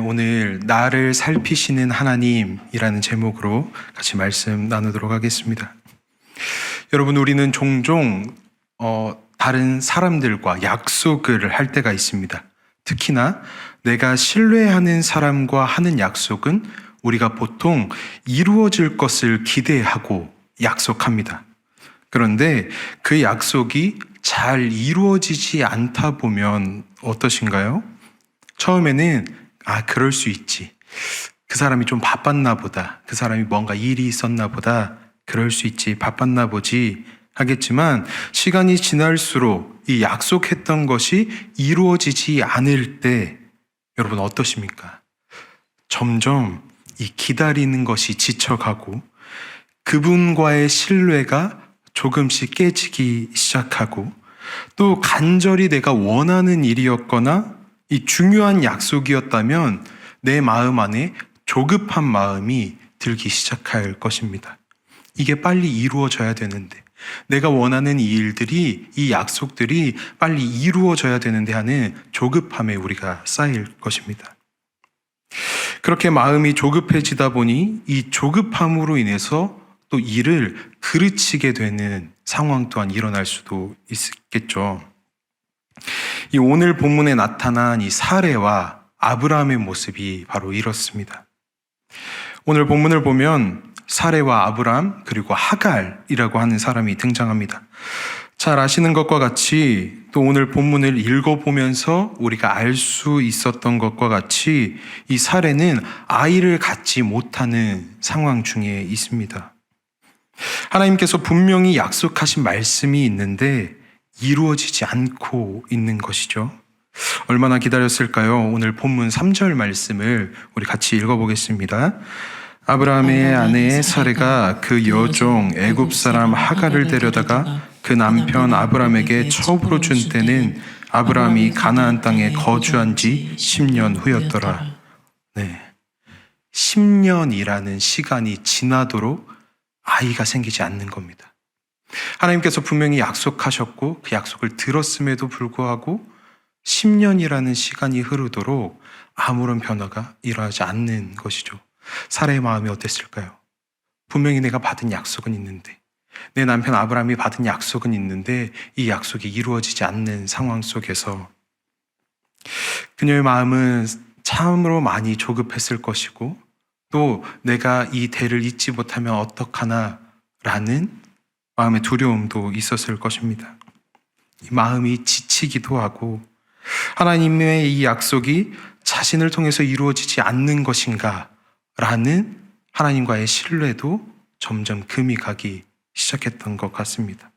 오늘 나를 살피시는 하나님이라는 제목으로 같이 말씀 나누도록 하겠습니다. 여러분, 우리는 종종 다른 사람들과 약속을 할 때가 있습니다. 특히나 내가 신뢰하는 사람과 하는 약속은 우리가 보통 이루어질 것을 기대하고 약속합니다. 그런데 그 약속이 잘 이루어지지 않다 보면 어떠신가요? 처음에는 그럴 수 있지. 그 사람이 좀 바빴나 보다. 그 사람이 뭔가 일이 있었나 보다. 그럴 수 있지. 바빴나 보지. 하겠지만 시간이 지날수록 이 약속했던 것이 이루어지지 않을 때 여러분 어떠십니까? 점점 이 기다리는 것이 지쳐가고 그분과의 신뢰가 조금씩 깨지기 시작하고 또 간절히 내가 원하는 일이었거나 이 중요한 약속이었다면 내 마음 안에 조급한 마음이 들기 시작할 것입니다. 이게 빨리 이루어져야 되는데, 내가 원하는 이 일들이, 이 약속들이 빨리 이루어져야 되는데 하는 조급함에 우리가 쌓일 것입니다. 그렇게 마음이 조급해지다 보니 이 조급함으로 인해서 또 일을 그르치게 되는 상황 또한 일어날 수도 있겠죠. 이 오늘 본문에 나타난 이 사레와 아브라함의 모습이 바로 이렇습니다. 오늘 본문을 보면 사레와 아브라함 그리고 하갈이라고 하는 사람이 등장합니다. 잘 아시는 것과 같이 또 오늘 본문을 읽어보면서 우리가 알 수 있었던 것과 같이 이 사레는 아이를 갖지 못하는 상황 중에 있습니다. 하나님께서 분명히 약속하신 말씀이 있는데 이루어지지 않고 있는 것이죠. 얼마나 기다렸을까요? 오늘 본문 3절 말씀을 우리 같이 읽어보겠습니다. 아브라함의 아내 사레가 그 여종 애굽 사람 하갈을 데려다가 그 남편 아브라함에게 첩으로 준 때는 아브라함이 가나안 땅에 거주한 지 10년 후였더라. 10년이라는 시간이 지나도록 아이가 생기지 않는 겁니다. 하나님께서 분명히 약속하셨고 그 약속을 들었음에도 불구하고 10년이라는 시간이 흐르도록 아무런 변화가 일어나지 않는 것이죠. 사라의 마음이 어땠을까요? 분명히 내가 받은 약속은 있는데, 내 남편 아브라함이 받은 약속은 있는데 이 약속이 이루어지지 않는 상황 속에서 그녀의 마음은 참으로 많이 조급했을 것이고 또 내가 이 대를 잊지 못하면 어떡하나 라는 마음의 두려움도 있었을 것입니다. 이 마음이 지치기도 하고 하나님의 이 약속이 자신을 통해서 이루어지지 않는 것인가 라는 하나님과의 신뢰도 점점 금이 가기 시작했던 것 같습니다.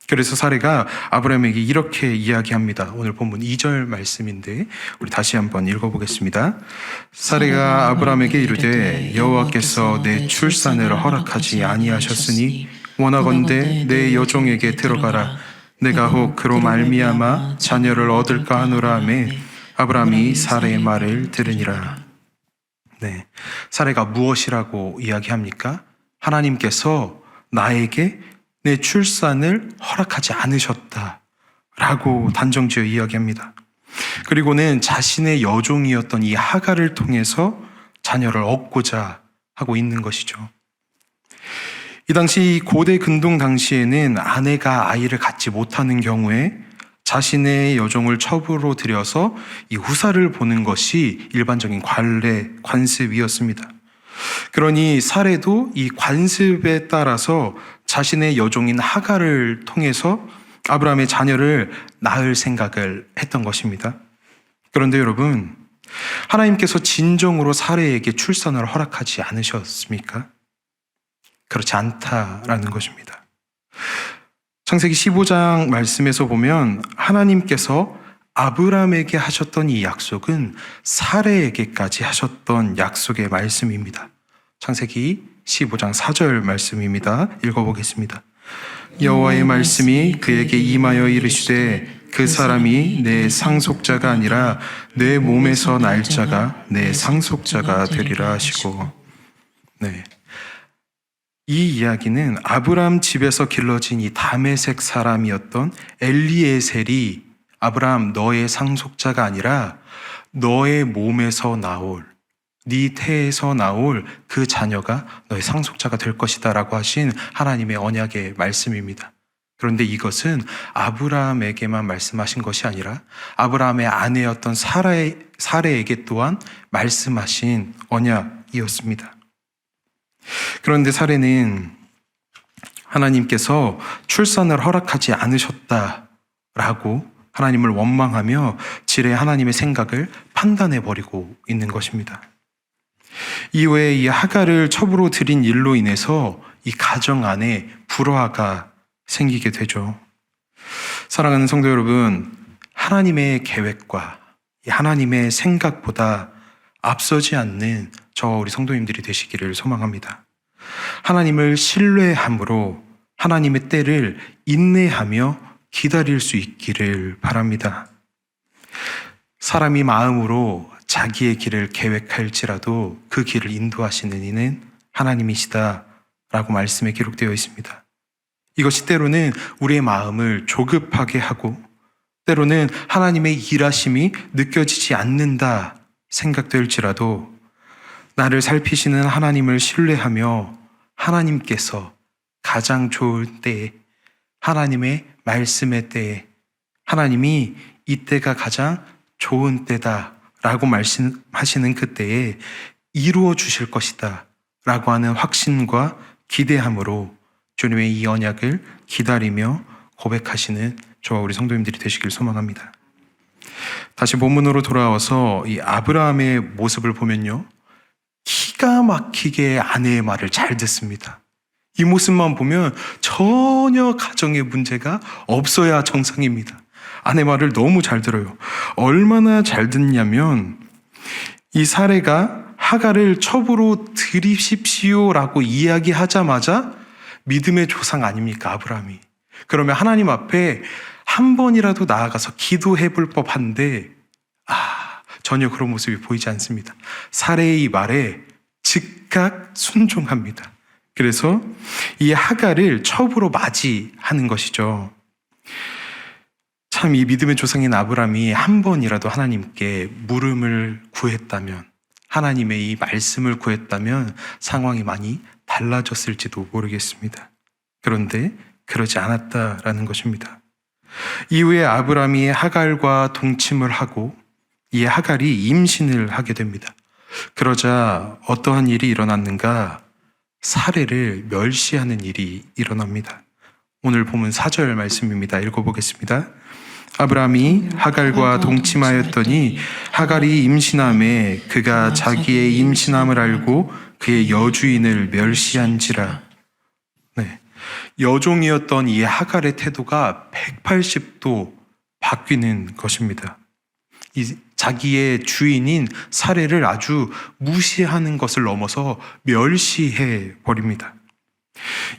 그래서 사레가 아브라함에게 이렇게 이야기합니다. 오늘 본문 2절 말씀인데 우리 다시 한번 읽어보겠습니다. 사레가 아브라함에게 이르되 여호와께서 내 출산을 허락하지 아니하셨으니 원하건대 내 여종에게 들어가라. 내가 혹 그로 말미암아 자녀를 얻을까 하노라 하매 아브라함이 사레의 말을 들으니라. 사레가 무엇이라고 이야기합니까? 하나님께서 나에게 내 출산을 허락하지 않으셨다라고 단정지어 이야기합니다. 그리고는 자신의 여종이었던 이 하갈을 통해서 자녀를 얻고자 하고 있는 것이죠. 이 당시 고대 근동 당시에는 아내가 아이를 갖지 못하는 경우에 자신의 여종을 첩으로 들여서 이 후사를 보는 것이 일반적인 관습이었습니다. 그러니 사레도 이 관습에 따라서 자신의 여종인 하갈을 통해서 아브라함의 자녀를 낳을 생각을 했던 것입니다. 그런데 여러분, 하나님께서 진정으로 사레에게 출산을 허락하지 않으셨습니까? 그렇지 않다라는 것입니다. 창세기 15장 말씀에서 보면 하나님께서 아브라함에게 하셨던 이 약속은 사레에게까지 하셨던 약속의 말씀입니다. 창세기 15장 4절 말씀입니다. 읽어보겠습니다. 여호와의 말씀이 그에게 임하여 이르시되 그 사람이 내 상속자가 아니라 내 몸에서 날 자가 내 상속자가 되리라 하시고. 이 이야기는 아브라함 집에서 길러진 이 다메섹 사람이었던 엘리에셀이 아브라함 너의 상속자가 아니라 너의 몸에서 나올, 네 태에서 나올 그 자녀가 너의 상속자가 될 것이다 라고 하신 하나님의 언약의 말씀입니다. 그런데 이것은 아브라함에게만 말씀하신 것이 아니라 아브라함의 아내였던 사레에게 또한 말씀하신 언약이었습니다. 그런데 사레는 하나님께서 출산을 허락하지 않으셨다라고 하나님을 원망하며 지레 하나님의 생각을 판단해버리고 있는 것입니다. 이후에 이 하갈을 첩으로 들인 일로 인해서 이 가정 안에 불화가 생기게 되죠. 사랑하는 성도 여러분, 하나님의 계획과 하나님의 생각보다 앞서지 않는 저와 우리 성도님들이 되시기를 소망합니다. 하나님을 신뢰함으로 하나님의 때를 인내하며 기다릴 수 있기를 바랍니다. 사람이 마음으로 자기의 길을 계획할지라도 그 길을 인도하시는 이는 하나님이시다라고 말씀에 기록되어 있습니다. 이것이 때로는 우리의 마음을 조급하게 하고 때로는 하나님의 일하심이 느껴지지 않는다 생각될지라도 나를 살피시는 하나님을 신뢰하며 하나님께서 가장 좋을 때에 하나님의 말씀의 때에 하나님이 이때가 가장 좋은 때다라고 말씀하시는 그때에 이루어 주실 것이다 라고 하는 확신과 기대함으로 주님의 이 언약을 기다리며 고백하시는 저와 우리 성도님들이 되시길 소망합니다. 다시 본문으로 돌아와서 이 아브라함의 모습을 보면요, 기가 막히게 아내의 말을 잘 듣습니다. 이 모습만 보면 전혀 가정에 문제가 없어야 정상입니다. 아내 말을 너무 잘 들어요. 얼마나 잘 듣냐면 이 사레가 하갈을 첩으로 들이십시오라고 이야기하자마자 믿음의 조상 아닙니까, 아브라함이. 그러면 하나님 앞에 한 번이라도 나아가서 기도해 볼 법한데 전혀 그런 모습이 보이지 않습니다. 사레의 말에 즉각 순종합니다. 그래서 이 하갈을 첩으로 맞이하는 것이죠. 참 이 믿음의 조상인 아브라함이 한 번이라도 하나님께 물음을 구했다면, 하나님의 이 말씀을 구했다면 상황이 많이 달라졌을지도 모르겠습니다. 그런데 그러지 않았다라는 것입니다. 이후에 아브라함이 하갈과 동침을 하고 이 하갈이 임신을 하게 됩니다. 그러자 어떠한 일이 일어났는가? 사레를 멸시하는 일이 일어납니다. 오늘 본문 4절 말씀입니다. 읽어보겠습니다. 아브라함이 하갈과 동침하였더니 하갈이 임신함에 그가 자기의 임신함을 알고 그의 여주인을 멸시한지라. 네. 여종이었던 이 하갈의 태도가 180도 바뀌는 것입니다. 이 자기의 주인인 사레를 아주 무시하는 것을 넘어서 멸시해 버립니다.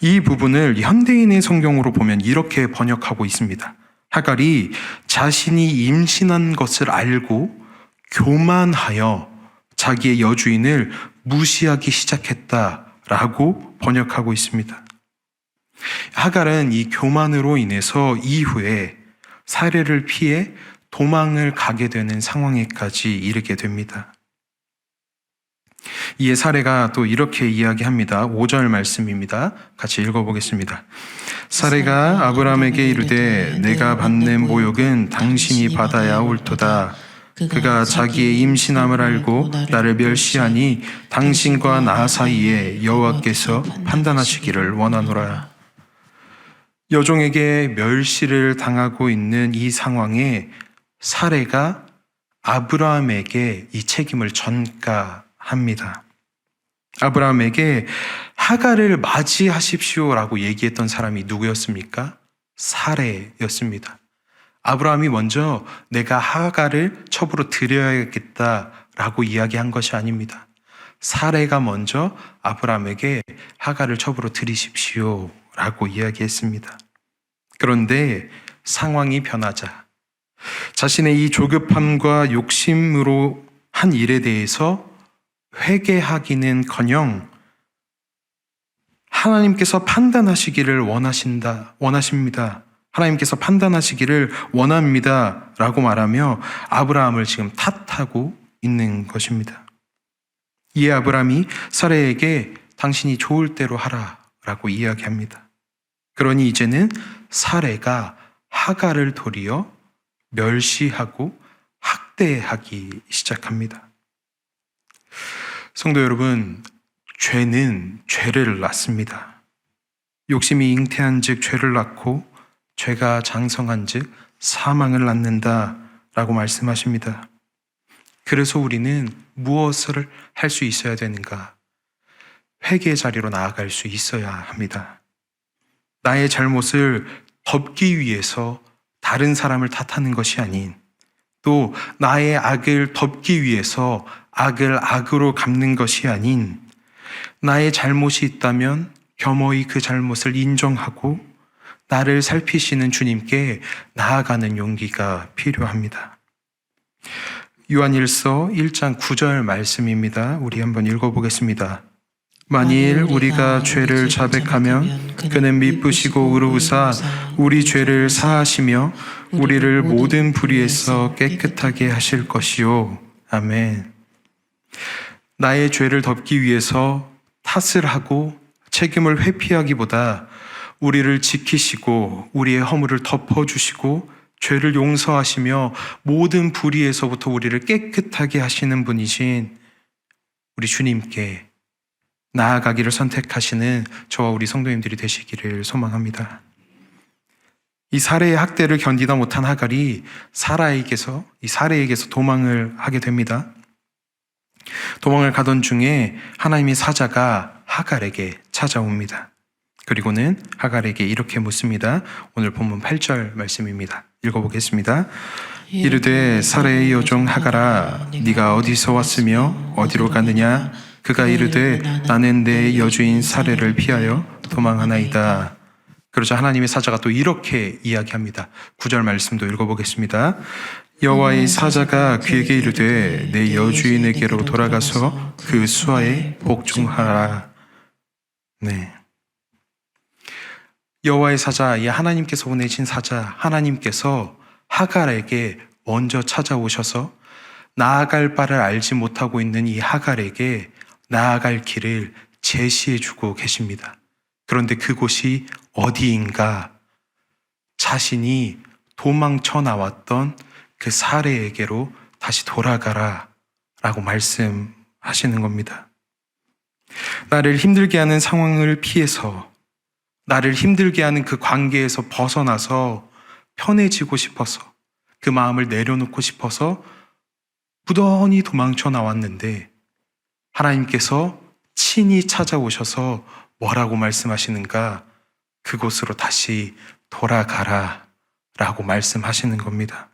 이 부분을 현대인의 성경으로 보면 이렇게 번역하고 있습니다. 하갈이 자신이 임신한 것을 알고 교만하여 자기의 여주인을 무시하기 시작했다라고 번역하고 있습니다. 하갈은 이 교만으로 인해서 이후에 사레를 피해 도망을 가게 되는 상황에까지 이르게 됩니다. 이에 사레가 또 이렇게 이야기합니다. 5절 말씀입니다. 같이 읽어보겠습니다. 사레가 아브라함에게 이르되 내가 받는 모욕은 당신이 받아야 옳도다. 그가 자기의 임신함을 알고 나를 멸시하니 당신과 나 사이에 여호와께서 판단하시기를 원하노라. 여종에게 멸시를 당하고 있는 이 상황에 사레가 아브라함에게 이 책임을 전가합니다. 아브라함에게 하갈을 맞이하십시오라고 얘기했던 사람이 누구였습니까? 사레였습니다. 아브라함이 먼저 내가 하갈을 첩으로 들여야겠다라고 이야기한 것이 아닙니다. 사레가 먼저 아브라함에게 하갈을 첩으로 들이십시오라고 이야기했습니다. 그런데 상황이 변하자 자신의 이 조급함과 욕심으로 한 일에 대해서 회개하기는커녕 하나님께서 판단하시기를 원하십니다. 하나님께서 판단하시기를 원합니다 라고 말하며 아브라함을 지금 탓하고 있는 것입니다. 이에 아브라함이 사레에게 당신이 좋을 대로 하라 라고 이야기합니다. 그러니 이제는 사레가 하갈을 도리어 멸시하고 학대하기 시작합니다. 성도 여러분, 죄는 죄를 낳습니다. 욕심이 잉태한 즉 죄를 낳고 죄가 장성한 즉 사망을 낳는다 라고 말씀하십니다. 그래서 우리는 무엇을 할 수 있어야 되는가? 회개의 자리로 나아갈 수 있어야 합니다. 나의 잘못을 덮기 위해서 다른 사람을 탓하는 것이 아닌, 또 나의 악을 덮기 위해서 악을 악으로 갚는 것이 아닌, 나의 잘못이 있다면 겸허히 그 잘못을 인정하고 나를 살피시는 주님께 나아가는 용기가 필요합니다. 요한일서 1장 9절 말씀입니다. 우리 한번 읽어보겠습니다. 만일 우리가 죄를 자백하면 그는 미쁘시고 의로우사 우리 죄를 사하시며 우리를 모든 불의에서 깨끗하게 하실 것이요. 아멘. 나의 죄를 덮기 위해서 탓을 하고 책임을 회피하기보다 우리를 지키시고 우리의 허물을 덮어주시고 죄를 용서하시며 모든 불의에서부터 우리를 깨끗하게 하시는 분이신 우리 주님께 나아가기를 선택하시는 저와 우리 성도님들이 되시기를 소망합니다. 이 사레의 학대를 견디다 못한 하갈이 사레에게서 도망을 하게 됩니다. 도망을 가던 중에 하나님의 사자가 하갈에게 찾아옵니다. 그리고는 하갈에게 이렇게 묻습니다. 오늘 본문 8절 말씀입니다. 읽어보겠습니다. 이르되 사레의 여종 하갈아, 네가 어디서 왔으며 어디로 가느냐? 그가 이르되 나는 내 여주인 사레를 피하여 도망하나이다. 그러자 하나님의 사자가 또 이렇게 이야기합니다. 9절 말씀도 읽어보겠습니다. 여호와의 사자가 그에게 이르되 내 여주인에게로 돌아가서 그 수하에 복종하라. 네. 여호와의 사자, 이 하나님께서 보내신 사자, 하나님께서 하갈에게 먼저 찾아오셔서 나아갈 바를 알지 못하고 있는 이 하갈에게 나아갈 길을 제시해 주고 계십니다. 그런데 그곳이 어디인가? 자신이 도망쳐 나왔던 그 사레에게로 다시 돌아가라 라고 말씀하시는 겁니다. 나를 힘들게 하는 상황을 피해서, 나를 힘들게 하는 그 관계에서 벗어나서 편해지고 싶어서, 그 마음을 내려놓고 싶어서 부단히 도망쳐 나왔는데 하나님께서 친히 찾아오셔서 뭐라고 말씀하시는가? 그곳으로 다시 돌아가라 라고 말씀하시는 겁니다.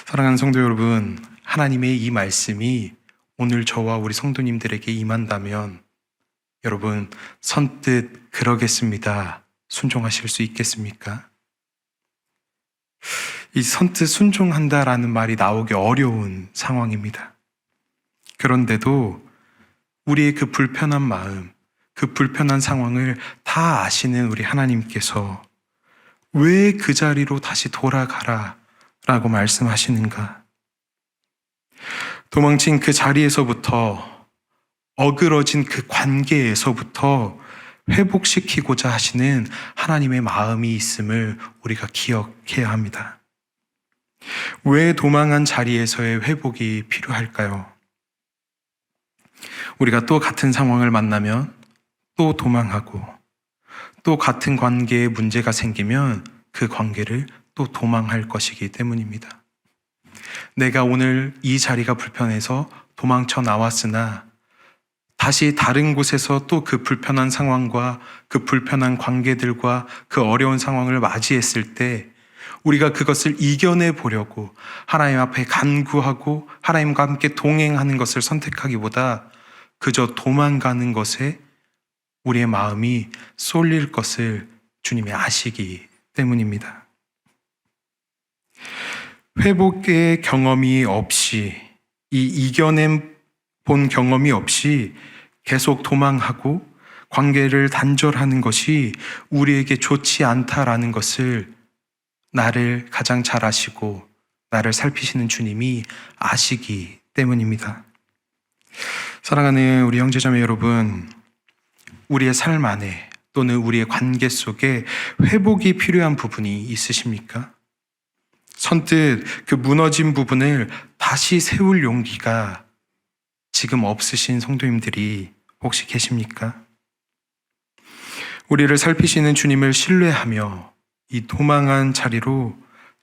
사랑하는 성도 여러분, 하나님의 이 말씀이 오늘 저와 우리 성도님들에게 임한다면 여러분 선뜻 그러겠습니다 순종하실 수 있겠습니까? 이 선뜻 순종한다라는 말이 나오기 어려운 상황입니다. 그런데도 우리의 그 불편한 마음, 그 불편한 상황을 다 아시는 우리 하나님께서 왜 그 자리로 다시 돌아가라 라고 말씀하시는가? 도망친 그 자리에서부터, 어그러진 그 관계에서부터 회복시키고자 하시는 하나님의 마음이 있음을 우리가 기억해야 합니다. 왜 도망한 자리에서의 회복이 필요할까요? 우리가 또 같은 상황을 만나면 또 도망하고, 또 같은 관계에 문제가 생기면 그 관계를 또 도망할 것이기 때문입니다. 내가 오늘 이 자리가 불편해서 도망쳐 나왔으나 다시 다른 곳에서 또 그 불편한 상황과 그 불편한 관계들과 그 어려운 상황을 맞이했을 때 우리가 그것을 이겨내 보려고 하나님 앞에 간구하고 하나님과 함께 동행하는 것을 선택하기보다 그저 도망가는 것에 우리의 마음이 쏠릴 것을 주님이 아시기 때문입니다. 회복의 경험이 없이, 이 이겨낸 본 경험이 없이 계속 도망하고 관계를 단절하는 것이 우리에게 좋지 않다라는 것을 나를 가장 잘 아시고 나를 살피시는 주님이 아시기 때문입니다. 사랑하는 우리 형제자매 여러분, 우리의 삶 안에 또는 우리의 관계 속에 회복이 필요한 부분이 있으십니까? 선뜻 그 무너진 부분을 다시 세울 용기가 지금 없으신 성도님들이 혹시 계십니까? 우리를 살피시는 주님을 신뢰하며 이 도망한 자리로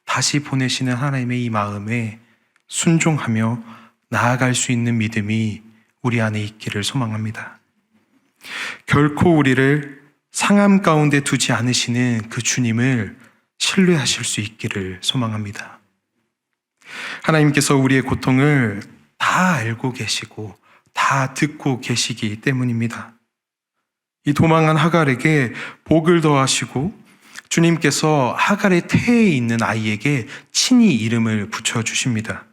다시 보내시는 하나님의 이 마음에 순종하며 나아갈 수 있는 믿음이 우리 안에 있기를 소망합니다. 결코 우리를 상함 가운데 두지 않으시는 그 주님을 신뢰하실 수 있기를 소망합니다. 하나님께서 우리의 고통을 다 알고 계시고 다 듣고 계시기 때문입니다. 이 도망한 하갈에게 복을 더하시고 주님께서 하갈의 태에 있는 아이에게 친히 이름을 붙여주십니다.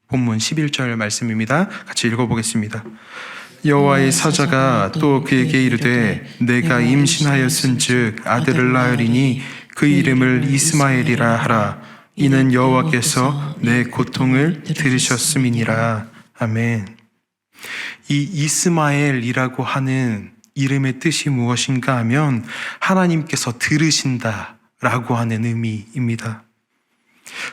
본문 11절 말씀입니다. 같이 읽어보겠습니다. 여호와의 사자가 또 그에게 이르되 내가 임신하였은즉 아들을 낳으리니 그 이름을 이스마엘이라 하라. 이는 여호와께서 내 고통을 들으셨음이니라. 아멘. 이 이스마엘이라고 하는 이름의 뜻이 무엇인가 하면 하나님께서 들으신다라고 하는 의미입니다.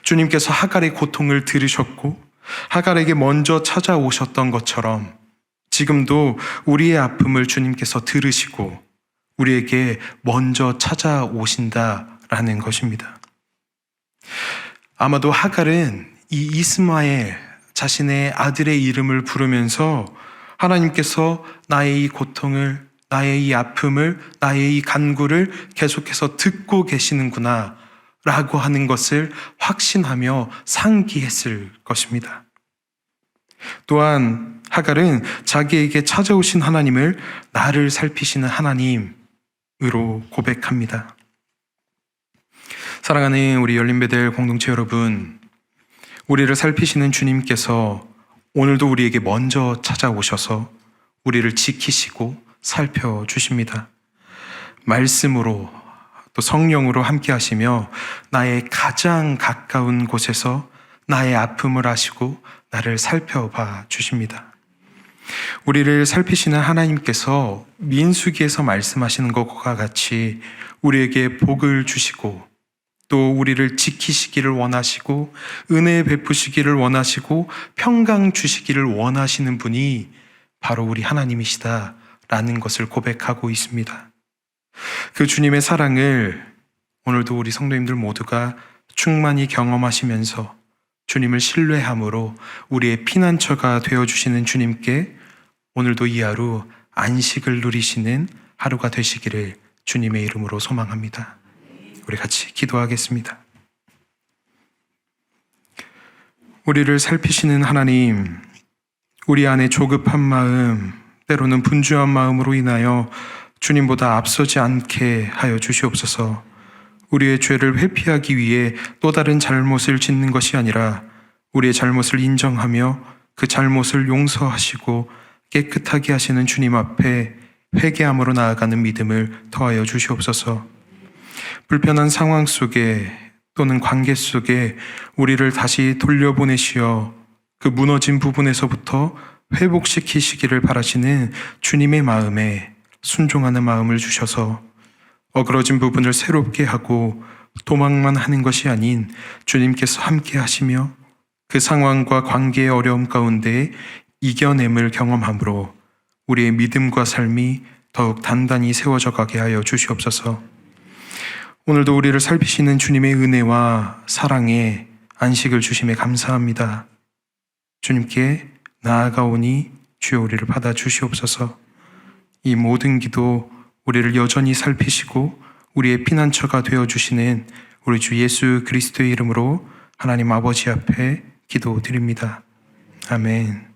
주님께서 하갈의 고통을 들으셨고 하갈에게 먼저 찾아오셨던 것처럼 지금도 우리의 아픔을 주님께서 들으시고 우리에게 먼저 찾아오신다라는 것입니다. 아마도 하갈은 이 이스마엘 자신의 아들의 이름을 부르면서 하나님께서 나의 이 고통을, 나의 이 아픔을, 나의 이 간구를 계속해서 듣고 계시는구나 라고 하는 것을 확신하며 상기했을 것입니다. 또한 하갈은 자기에게 찾아오신 하나님을 나를 살피시는 하나님으로 고백합니다. 사랑하는 우리 열린배들 공동체 여러분, 우리를 살피시는 주님께서 오늘도 우리에게 먼저 찾아오셔서 우리를 지키시고 살펴주십니다. 말씀으로 또 성령으로 함께 하시며 나의 가장 가까운 곳에서 나의 아픔을 아시고 나를 살펴봐 주십니다. 우리를 살피시는 하나님께서 민수기에서 말씀하시는 것과 같이 우리에게 복을 주시고 또 우리를 지키시기를 원하시고 은혜 베푸시기를 원하시고 평강 주시기를 원하시는 분이 바로 우리 하나님이시다라는 것을 고백하고 있습니다. 그 주님의 사랑을 오늘도 우리 성도님들 모두가 충만히 경험하시면서 주님을 신뢰함으로 우리의 피난처가 되어주시는 주님께 오늘도 이 하루 안식을 누리시는 하루가 되시기를 주님의 이름으로 소망합니다. 우리 같이 기도하겠습니다. 우리를 살피시는 하나님, 우리 안에 조급한 마음, 때로는 분주한 마음으로 인하여 주님보다 앞서지 않게 하여 주시옵소서. 우리의 죄를 회피하기 위해 또 다른 잘못을 짓는 것이 아니라 우리의 잘못을 인정하며 그 잘못을 용서하시고 깨끗하게 하시는 주님 앞에 회개함으로 나아가는 믿음을 더하여 주시옵소서. 불편한 상황 속에 또는 관계 속에 우리를 다시 돌려보내시어 그 무너진 부분에서부터 회복시키시기를 바라시는 주님의 마음에 순종하는 마음을 주셔서 어그러진 부분을 새롭게 하고 도망만 하는 것이 아닌 주님께서 함께 하시며 그 상황과 관계의 어려움 가운데 이겨냄을 경험함으로 우리의 믿음과 삶이 더욱 단단히 세워져 가게 하여 주시옵소서. 오늘도 우리를 살피시는 주님의 은혜와 사랑에 안식을 주심에 감사합니다. 주님께 나아가오니 주여 우리를 받아 주시옵소서. 이 모든 기도 우리를 여전히 살피시고 우리의 피난처가 되어주시는 우리 주 예수 그리스도의 이름으로 하나님 아버지 앞에 기도드립니다. 아멘.